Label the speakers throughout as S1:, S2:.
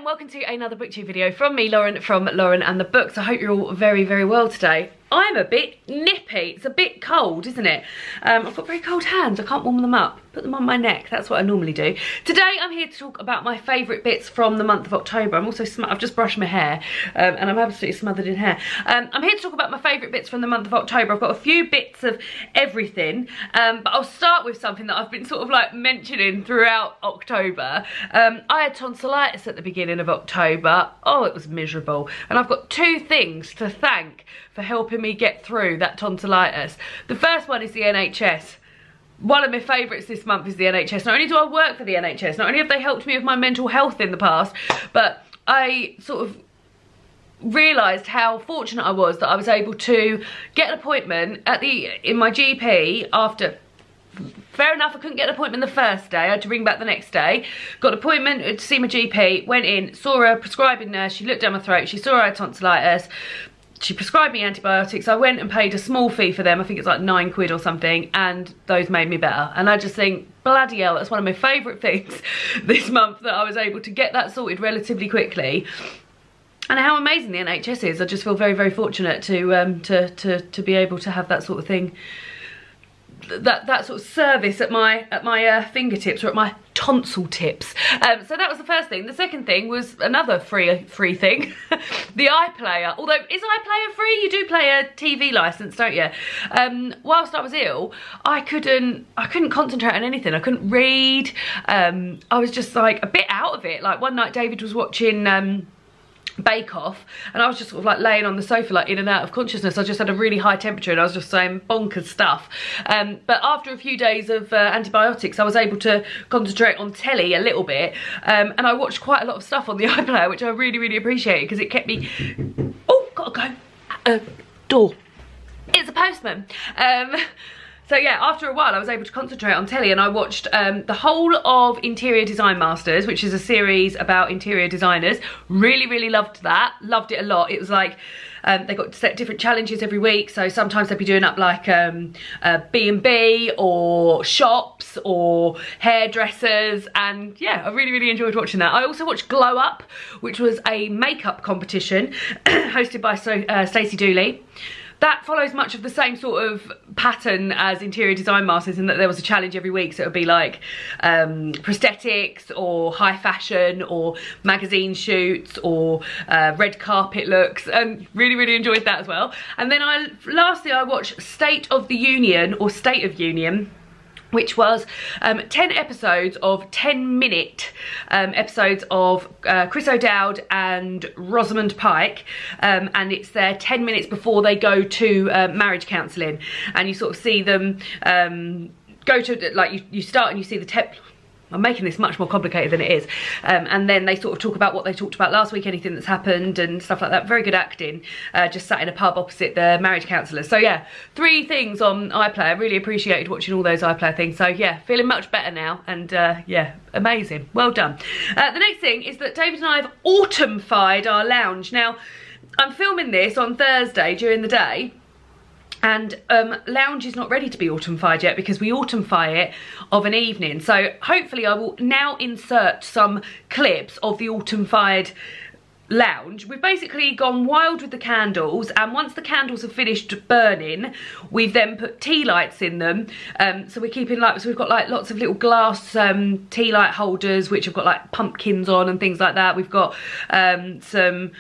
S1: welcome to another booktube video from me, Lauren, from Lauren and the Books. I hope you're all very, very well today. I'm a bit nippy. It's a bit cold, isn't it? I've got very cold hands. I can't warm them up. Put them on my neck. That's what I normally do. Today, I'm here to talk about my favourite bits from the month of October. I'm also, I've just brushed my hair and I'm absolutely smothered in hair. I'm here to talk about my favourite bits from the month of October. I've got a few bits of everything, but I'll start with something that I've been sort of like mentioning throughout October. I had tonsillitis at the beginning of October. Oh, it was miserable. And I've got two things to thank for helping me get through that tonsillitis. The first one is the NHS. One of my favourites this month is the NHS. Not only do I work for the NHS, not only have they helped me with my mental health in the past, but I sort of realised how fortunate I was that I was able to get an appointment in my GP after. Fair enough, I couldn't get an appointment the first day. I had to ring back the next day. Got an appointment to see my GP, went in, saw a prescribing nurse, she looked down my throat, she saw I had tonsillitis. She prescribed me antibiotics. I went and paid a small fee for them. I think it's like £9 or something, and those made me better. And I just think, bloody hell, that's one of my favourite things this month, that I was able to get that sorted relatively quickly. And how amazing the NHS is. I just feel very, very fortunate to be able to have that sort of thing, that sort of service at my fingertips, or at my tonsil tips. So that was the first thing. The second thing was another free thing, the iPlayer. Although, is iPlayer free? You do play a TV license, don't you? Whilst I was ill, I couldn't concentrate on anything. I couldn't read. I was just like a bit out of it. Like one night David was watching Bake Off, and I was just sort of like laying on the sofa, like in and out of consciousness. I just had a really high temperature and I was just saying bonkers stuff. But after a few days of antibiotics, I was able to concentrate on telly a little bit, and I watched quite a lot of stuff on the iPlayer, which I really, really appreciated, because it kept me... Oh, gotta go. Door. It's a postman. So yeah, after a while I was able to concentrate on telly, and I watched the whole of Interior Design Masters, which is a series about interior designers. Really, really loved that. Loved it a lot. It was like, they got to set different challenges every week. So sometimes they'd be doing up like B&B or shops or hairdressers. And yeah, I really, really enjoyed watching that. I also watched Glow Up, which was a makeup competition hosted by Stacey Dooley. That follows much of the same sort of pattern as Interior Design Masters, in that there was a challenge every week. So it would be like prosthetics or high fashion or magazine shoots or red carpet looks, and really, really enjoyed that as well. And then lastly I watched State of the Union, or State of Union, which was 10 episodes of 10-minute episodes of Chris O'Dowd and Rosamund Pike, and it's their 10 minutes before they go to marriage counselling, and you sort of see them go to, like, you start and you see the I'm making this much more complicated than it is. And then they sort of talk about what they talked about last week, anything that's happened and stuff like that. Very good acting. Just sat in a pub opposite the marriage counsellors. So yeah, 3 things on iPlayer. Really appreciated watching all those iPlayer things. So yeah, feeling much better now. And yeah, amazing. Well done. The next thing is that David and I have autumnified our lounge. Now, I'm filming this on Thursday during the day, and lounge is not ready to be autumnified yet, because we autumnify it of an evening. So hopefully I will now insert some clips of the autumnified lounge. We've basically gone wild with the candles, and once the candles have finished burning, we've then put tea lights in them. So we're keeping, like, so we've got like lots of little glass tea light holders which have got like pumpkins on and things like that. We've got some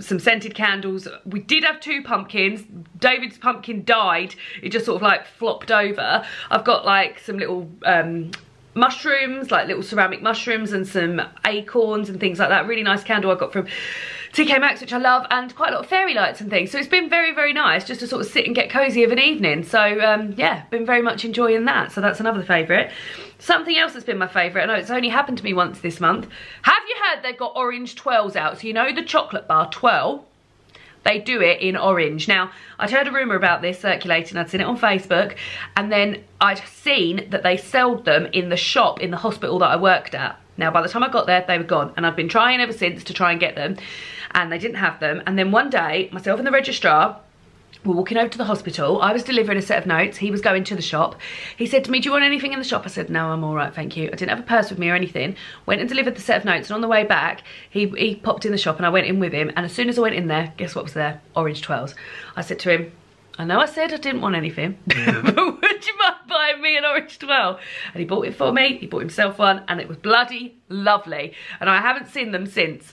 S1: scented candles. We did have 2 pumpkins. David's pumpkin died. It just sort of like flopped over. I've got like some little mushrooms, like little ceramic mushrooms, and some acorns and things like that. Really nice candle I got from TK Maxx, which I love, and quite a lot of fairy lights and things. So it's been very, very nice just to sort of sit and get cosy of an evening. So yeah, been very much enjoying that. So that's another favourite. Something else that's been my favourite, I know it's only happened to me once this month. Have you heard they've got orange Twirls out? So you know the chocolate bar Twirl? They do it in orange. Now, I'd heard a rumour about this circulating. I'd seen it on Facebook, and then I'd seen that they sold them in the shop in the hospital that I worked at. Now, by the time I got there, they were gone, and I've been trying ever since to try and get them, and they didn't have them. And then one day, myself and the registrar We're walking over to the hospital. I was delivering a set of notes. He was going to the shop. He said to me, do you want anything in the shop? I said, no, I'm all right, thank you. I didn't have a purse with me or anything. Went and delivered the set of notes. And on the way back, he popped in the shop and I went in with him. And as soon as I went in there, guess what was there? Orange Twirls. I said to him, I know I said I didn't want anything, but would you mind buying me an orange twirl? And he bought it for me, he bought himself one, and it was bloody lovely. And I haven't seen them since.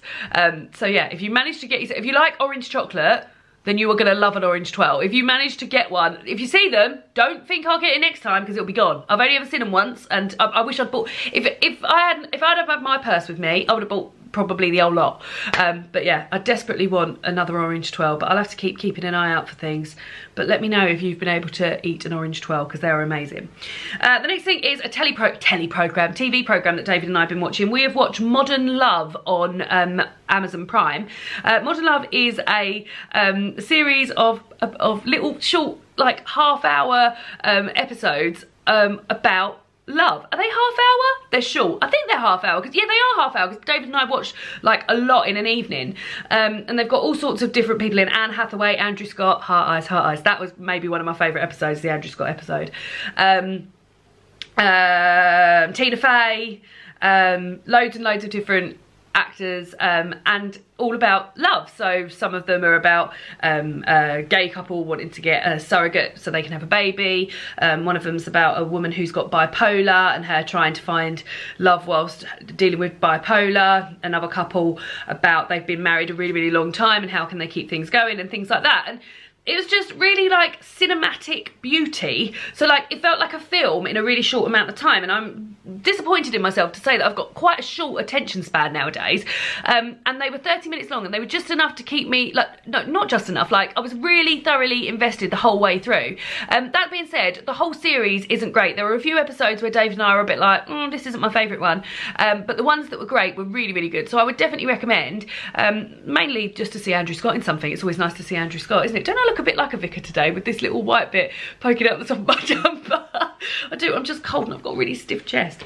S1: So yeah, if you manage to get, if you like orange chocolate, then you are going to love an orange twirl. If you manage to get one, if you see them, don't think I'll get it next time because it'll be gone. I've only ever seen them once, and I wish I'd bought, if I'd have had my purse with me, I would have bought probably the whole lot. But yeah, I desperately want another orange twirl, but I'll have to keep keeping an eye out for things. But let me know if you've been able to eat an orange twirl because they're amazing. The next thing is a TV program that David and I have been watching. We have watched Modern Love on Amazon Prime. Modern Love is a series of little short, like half-hour episodes about love. Are they half hour? They're short. I think they're half hour because, yeah, they are half hour because David and I watched like a lot in an evening. And they've got all sorts of different people in. Anne Hathaway, Andrew Scott, Heart Eyes, Heart Eyes. That was maybe one of my favourite episodes, the Andrew Scott episode. Tina Fey, loads and loads of different actors, and all about love. So some of them are about a gay couple wanting to get a surrogate so they can have a baby. One of them's about a woman who's got bipolar and her trying to find love whilst dealing with bipolar. Another couple about they've been married a really, really long time and how can they keep things going and things like that. And it was just really like cinematic beauty. So like it felt like a film in a really short amount of time, and I'm disappointed in myself to say that I've got quite a short attention span nowadays. And they were 30 minutes long and they were just enough to keep me, like, no, not just enough, like I was really thoroughly invested the whole way through. That being said, the whole series isn't great. There were a few episodes where David and I were a bit like, this isn't my favourite one. But the ones that were great were really, really good. So I would definitely recommend, mainly just to see Andrew Scott in something. It's always nice to see Andrew Scott, isn't it? Don't I look a bit like a vicar today with this little white bit poking out the top of my jumper? I do, I'm just cold and I've got a really stiff chest.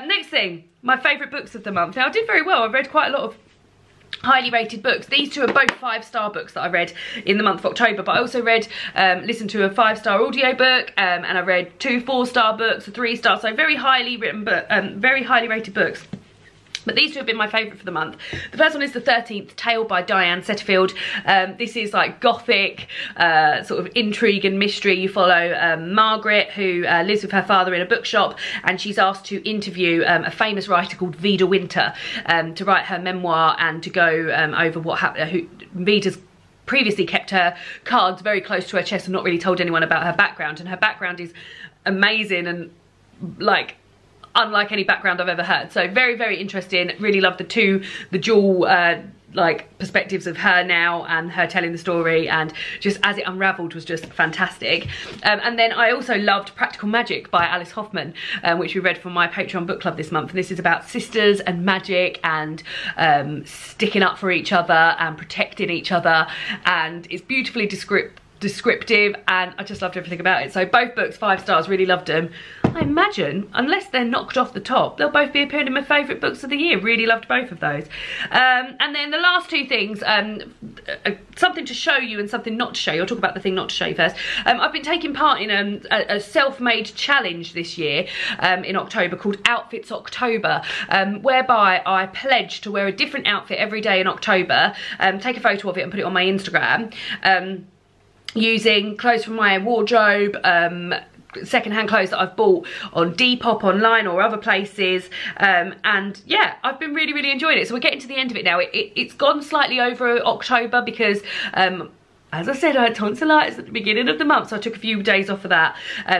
S1: Next thing, my favourite books of the month. Now I did very well, I read quite a lot of highly rated books. These two are both 5-star books that I read in the month of October, but I also read, listened to a 5-star audio book, and I read 2 4-star books, a 3-star, so very highly written book, very highly rated books. But these two have been my favourite for the month. The first one is The 13th Tale by Diane Setterfield. This is like gothic, sort of intrigue and mystery. You follow Margaret, who lives with her father in a bookshop, and she's asked to interview a famous writer called Vida Winter to write her memoir and to go over what happened. Vida's previously kept her cards very close to her chest and not really told anyone about her background, and her background is amazing and like unlike any background I've ever heard. So very, very interesting. Really loved the dual like perspectives of her now and her telling the story, and just as it unravelled was just fantastic. And then I also loved Practical Magic by Alice Hoffman, which we read from my Patreon book club this month. And this is about sisters and magic and sticking up for each other and protecting each other, and it's beautifully descriptive, and I just loved everything about it. So both books, 5 stars, really loved them. I imagine, unless they're knocked off the top, they'll both be appearing in my favourite books of the year. Really loved both of those. And then the last 2 things, something to show you and something not to show you. I'll talk about the thing not to show you first. I've been taking part in a self-made challenge this year in October called Outfits October, whereby I pledge to wear a different outfit every day in October, take a photo of it and put it on my Instagram, using clothes from my wardrobe, secondhand clothes that I've bought on Depop online or other places, and yeah, I've been really, really enjoying it. So we're getting to the end of it now. It's gone slightly over October because as I said, I had tonsillitis at the beginning of the month, so I took a few days off of that.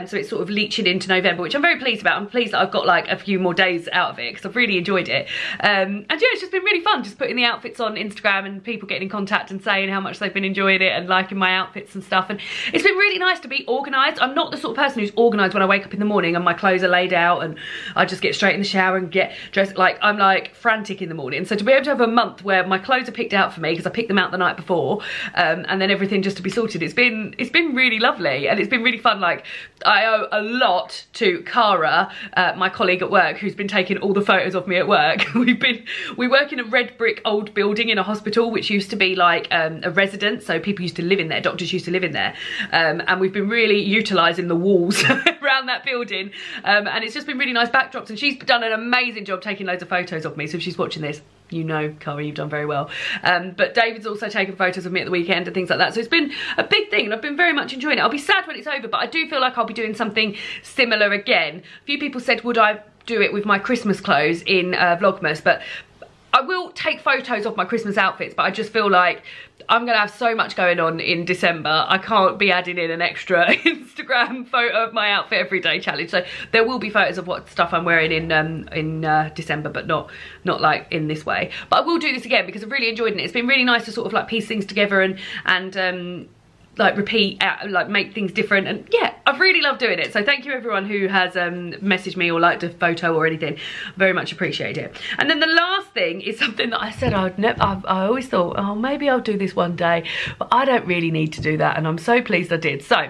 S1: So it's sort of leaching into November, which I'm very pleased about. I'm pleased that I've got like a few more days out of it because I've really enjoyed it. And yeah, it's just been really fun just putting the outfits on Instagram and people getting in contact and saying how much they've been enjoying it and liking my outfits and stuff. And it's been really nice to be organised. I'm not the sort of person who's organised when I wake up in the morning and my clothes are laid out and I just get straight in the shower and get dressed. Like, I'm like frantic in the morning. So to be able to have a month where my clothes are picked out for me because I picked them out the night before, and then everything just to be sorted. It's been really lovely, and it's been really fun. Like, I owe a lot to Cara, my colleague at work, who's been taking all the photos of me at work. We work in a red brick old building in a hospital, which used to be like a residence, so people used to live in there, doctors used to live in there, and we've been really utilising the walls around that building, and it's just been really nice backdrops, and she's done an amazing job taking loads of photos of me. So if she's watching this, you know, Cara, you've done very well. But David's also taken photos of me at the weekend and things like that. So it's been a big thing, and I've been very much enjoying it. I'll be sad when it's over, but I do feel like I'll be doing something similar again. A few people said, would I do it with my Christmas clothes in Vlogmas? But I will take photos of my Christmas outfits, but I just feel like I'm gonna have so much going on in December. I can't be adding in an extra Instagram photo of my outfit every day challenge. So there will be photos of what stuff I'm wearing in December, but not like in this way. But I will do this again because I've really enjoyed it. It's been really nice to sort of like piece things together and like repeat, like make things different, and yeah, I've really loved doing it. So thank you everyone who has messaged me or liked a photo or anything. Very much appreciate it. And then the last thing is something that I said I always thought, oh, maybe I'll do this one day, but I don't really need to do that, and I'm so pleased I did. So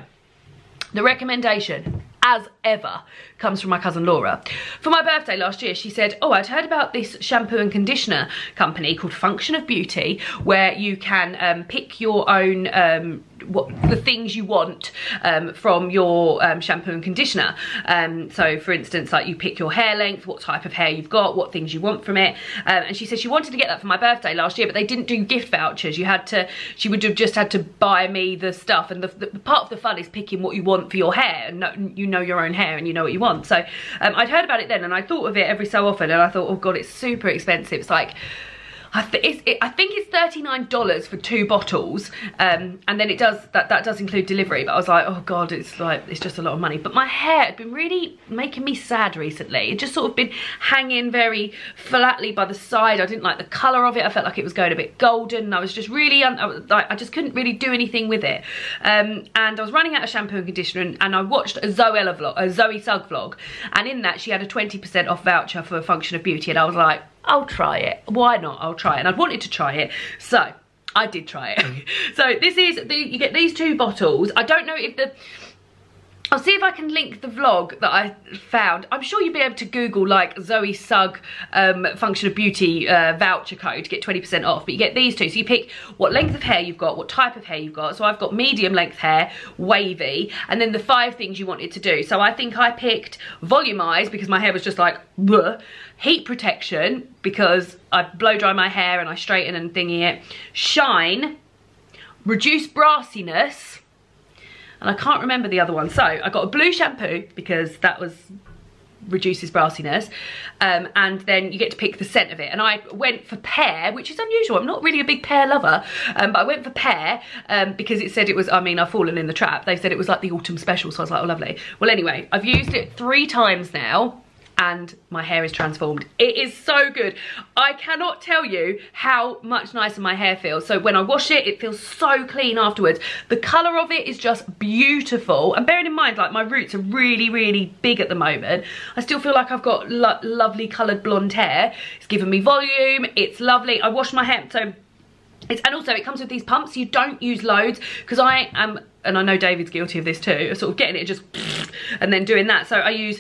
S1: the recommendation, as ever, comes from my cousin Laura. For my birthday last year, she said, oh, I'd heard about this shampoo and conditioner company called Function of Beauty, where you can pick your own the things you want from your shampoo and conditioner. So for instance, like you pick your hair length, what type of hair you've got, what things you want from it. And she said she wanted to get that for my birthday last year, but they didn't do gift vouchers. She would have just had to buy me the stuff, and the part of the fun is picking what you want for your hair, and you know your own hair and you know what you want. So I'd heard about it then, and I thought of it every so often, and I thought, oh god, it's super expensive. It's like, I think it's $39 for 2 bottles, and then it does that does include delivery. But I was like, oh god, it's just a lot of money. But my hair had been really making me sad recently. It just sort of been hanging very flatly by the side. I didn't like the colour of it. I felt like it was going a bit golden, and I was just really I just couldn't really do anything with it. And I was running out of shampoo and conditioner, and I watched a Zoe Sugg vlog, and in that she had a 20% off voucher for Function of Beauty, and I was like, I'll try it. Why not? I'll try it. And I'd wanted to try it, so I did try it. So this is, you get these 2 bottles. I don't know if I'll see if I can link the vlog that I found. I'm sure you'll be able to Google like Zoe Sugg Function of Beauty voucher code to get 20% off. But you get these 2. So you pick what length of hair you've got, what type of hair you've got. So I've got medium length hair, wavy, and then the 5 things you want it to do. So I think I picked volumize because my hair was just like bleh. Heat protection because I blow dry my hair and I straighten and thingy it. Shine, reduce brassiness, and I can't remember the other one. So I got a blue shampoo because that reduces brassiness, and then you get to pick the scent of it. And I went for pear, which is unusual. I'm not really a big pear lover, but I went for pear because it said it was, I mean, I've fallen in the trap. They said it was like the autumn special, so I was like, oh lovely. Well anyway, I've used it 3 times now, and my hair is transformed. It is so good. I cannot tell you how much nicer my hair feels. So when I wash it, it feels so clean afterwards. The colour of it is just beautiful. And bearing in mind, like my roots are really, really big at the moment, I still feel like I've got lovely coloured blonde hair. It's given me volume. It's lovely. I wash my hair, so and also it comes with these pumps. You don't use loads, because I am, and I know David's guilty of this too, sort of getting it just and then doing that. So I use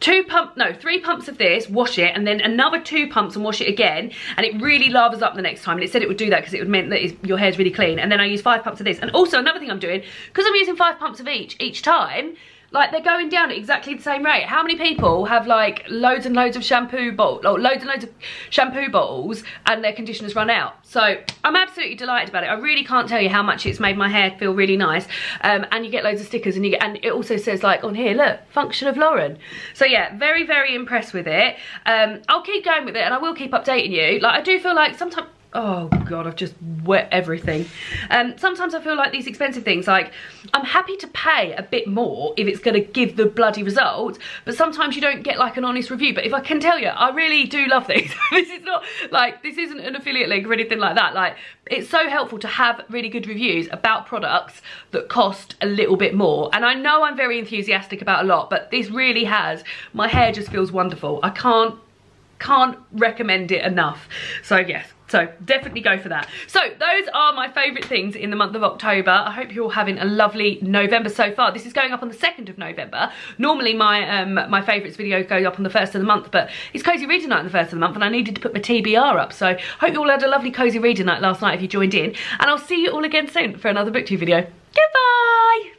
S1: 3 pumps of this, wash it, and then another 2 pumps and wash it again, and it really lathers up the next time. And it said it would do that because it would mean that your hair's really clean. And then I use 5 pumps of this. And also another thing I'm doing, because I'm using 5 pumps of each time, like they're going down at exactly the same rate. How many people have like loads and loads of shampoo bottles, or loads and loads of shampoo bottles, and their conditioners run out? So I'm absolutely delighted about it. I really can't tell you how much it's made my hair feel really nice. And you get loads of stickers, and it also says like on here, look, Function of Lauren. So yeah, very, very impressed with it. I'll keep going with it, and I will keep updating you. Like I do feel like sometimes, oh god, I've just wet everything. Sometimes I feel like these expensive things, like I'm happy to pay a bit more if it's going to give the bloody results, but sometimes you don't get like an honest review. But if I can tell you, I really do love these. This is not like, this isn't an affiliate link or anything like that. Like, it's so helpful to have really good reviews about products that cost a little bit more. And I know I'm very enthusiastic about a lot, but this really has, my hair just feels wonderful. I can't recommend it enough. So yes, So definitely go for that. So those are my favourite things in the month of October. I hope you're all having a lovely November so far. This is going up on the 2nd of November. Normally my my favourites video goes up on the 1st of the month, but it's Cozy Reader Night on the 1st of the month and I needed to put my TBR up. So hope you all had a lovely Cozy Reader Night last night if you joined in. And I'll see you all again soon for another BookTube video. Goodbye!